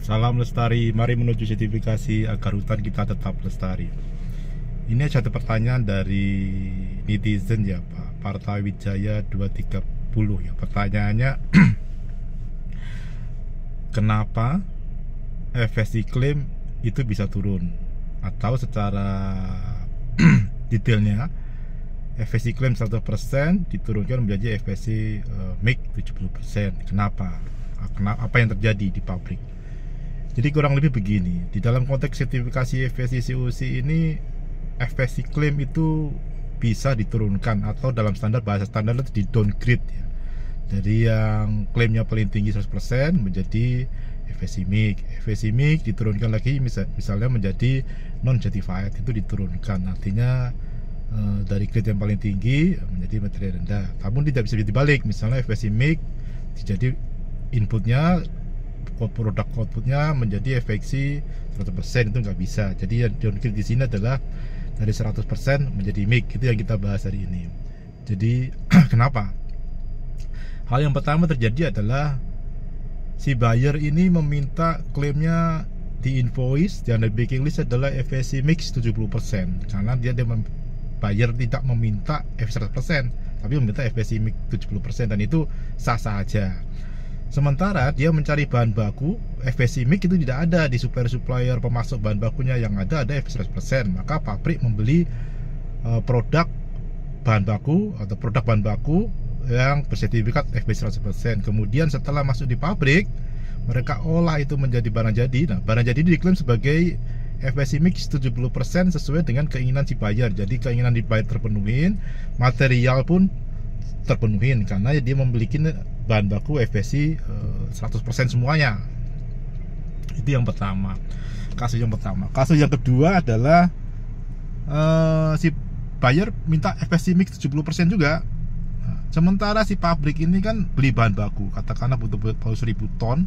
Salam lestari, mari menuju sertifikasi agar hutan kita tetap lestari. Ini satu pertanyaan dari netizen ya Pak Parta Wijaya 230 ya. Pertanyaannya kenapa FSC klaim itu bisa turun? Atau secara detailnya FSC klaim 100% diturunkan menjadi FSC MIG 70%. Kenapa? Apa yang terjadi di pabrik? Jadi kurang lebih begini, di dalam konteks sertifikasi FSC COC ini FSC klaim itu bisa diturunkan atau dalam bahasa standar itu di downgrade ya. Dari yang klaimnya paling tinggi 100% menjadi FSC MIG. FSC MIG diturunkan lagi misalnya menjadi non certified, itu diturunkan. Artinya dari grade yang paling tinggi menjadi material rendah. Namun tidak bisa dibalik, misalnya FSC MIG jadi inputnya produk outputnya menjadi FSC 100%, itu nggak bisa. Jadi yang downgrade di sini adalah dari 100% menjadi MIG. Itu yang kita bahas hari ini. Jadi kenapa? Hal yang pertama terjadi adalah si buyer ini meminta klaimnya di invoice dan di booking list adalah FSC MIG 70%, karena buyer tidak meminta FSC 100% tapi meminta FSC MIG 70%, dan itu sah-sah aja. Sementara dia mencari bahan baku, FSC MIG itu tidak ada di supplier pemasok bahan bakunya, yang ada FSC 100%. Maka pabrik membeli produk bahan baku atau produk bahan baku yang bersertifikat FSC 100%. Kemudian setelah masuk di pabrik, mereka olah itu menjadi barang jadi. Nah, barang jadi diklaim sebagai FSC MIG 70% sesuai dengan keinginan si buyer. Jadi keinginan di buyer terpenuhin, material pun terpenuhin karena dia memiliki bahan baku FSC 100% semuanya. Itu yang pertama. Kasus yang pertama. Kasus yang kedua adalah si buyer minta FSC MIG 70% juga. Sementara si pabrik ini kan beli bahan baku, katakanlah butuh 1000 ton.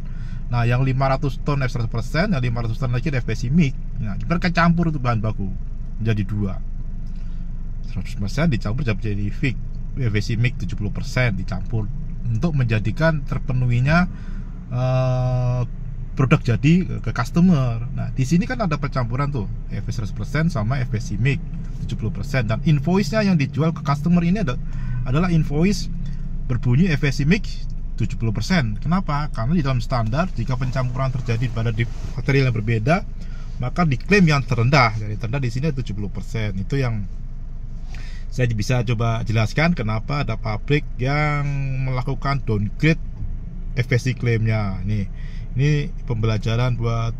Nah, yang 500 ton F 100%, yang 500 ton lagi FSC MIG. Nah, mereka campur itu bahan baku menjadi dua. 100% dicampur jadi FSC MIG 70% dicampur untuk menjadikan terpenuhinya produk jadi ke customer. Nah, di sini kan ada percampuran tuh FSC 100% sama FSC MIG 70%, dan invoice-nya yang dijual ke customer ini adalah invoice berbunyi FSC MIG 70%. Kenapa? Karena di dalam standar jika pencampuran terjadi pada material yang berbeda, maka diklaim yang terendah. Jadi terendah di sini 70%. Itu yang saya bisa coba jelaskan kenapa ada pabrik yang melakukan downgrade FSC klaimnya. Ini pembelajaran buat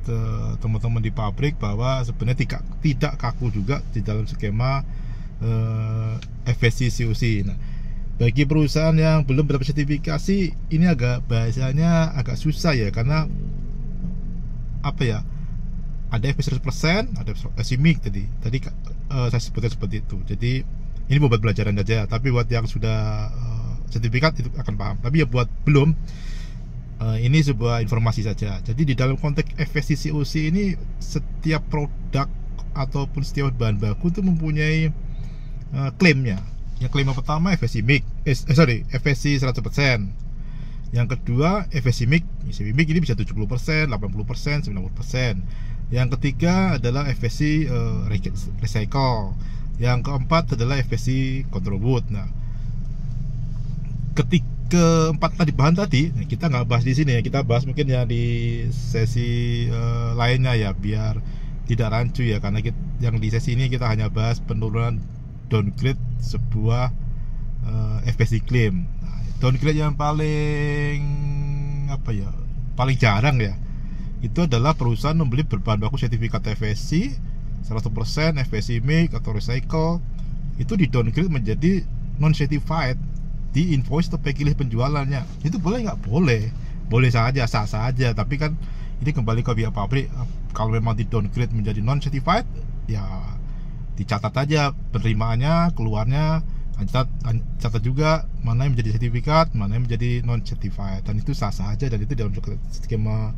teman-teman di pabrik bahwa sebenarnya tidak kaku juga di dalam skema FSC COC. Nah, bagi perusahaan yang belum mendapat sertifikasi, ini bahasanya agak susah ya, karena apa ya? Ada FSC 100%, ada FSC MIG tadi saya sebutkan seperti itu. Jadi ini buat pelajaran saja, tapi buat yang sudah sertifikat itu akan paham. Tapi ya buat belum, ini sebuah informasi saja. Jadi di dalam konteks FSC COC ini, setiap produk ataupun setiap bahan baku itu mempunyai klaimnya. Yang klaim pertama FSC MIG, FSC 100%. Yang kedua FSC MIG. FSC MIG ini bisa 70%, 80%, 90%. Yang ketiga adalah FSC recycle. Yang keempat adalah FSC control wood. Nah, keempat tadi bahan tadi kita nggak bahas di sini ya, kita bahas mungkin ya di sesi lainnya ya, biar tidak rancu ya, karena yang di sesi ini kita hanya bahas penurunan downgrade sebuah FSC claim. Nah, downgrade yang paling jarang ya, itu adalah perusahaan membeli berbahan baku sertifikat FSC 100%, FSC MIG atau recycle, itu di downgrade menjadi non certified di invoice atau packing list penjualannya. Itu boleh nggak? Boleh saja, sah saja. Tapi kan ini kembali ke pihak pabrik. Kalau memang di downgrade menjadi non certified, ya dicatat aja penerimaannya, keluarnya, catat juga mana yang menjadi sertifikat, mana yang menjadi non certified, dan itu sah saja. Dan itu dalam skema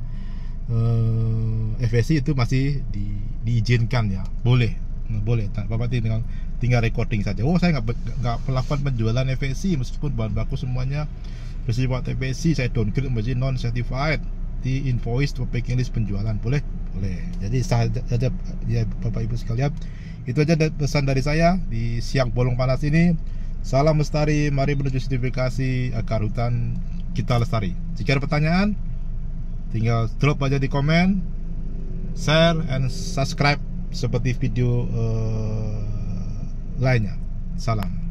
FSC itu masih diizinkan ya, boleh. Bapak tinggal recording saja. Oh, saya nggak melakukan penjualan FSC meskipun bahan baku semuanya bersifat FSC, saya downgrade menjadi non certified. di invoice atau packing list penjualan. Boleh? Boleh. Jadi saja ya Bapak Ibu sekalian, itu aja pesan dari saya di siang bolong panas ini. Salam lestari, mari menuju sertifikasi agar hutan kita lestari. Jika ada pertanyaan, tinggal drop aja di komen, share, and subscribe seperti video lainnya. Salam.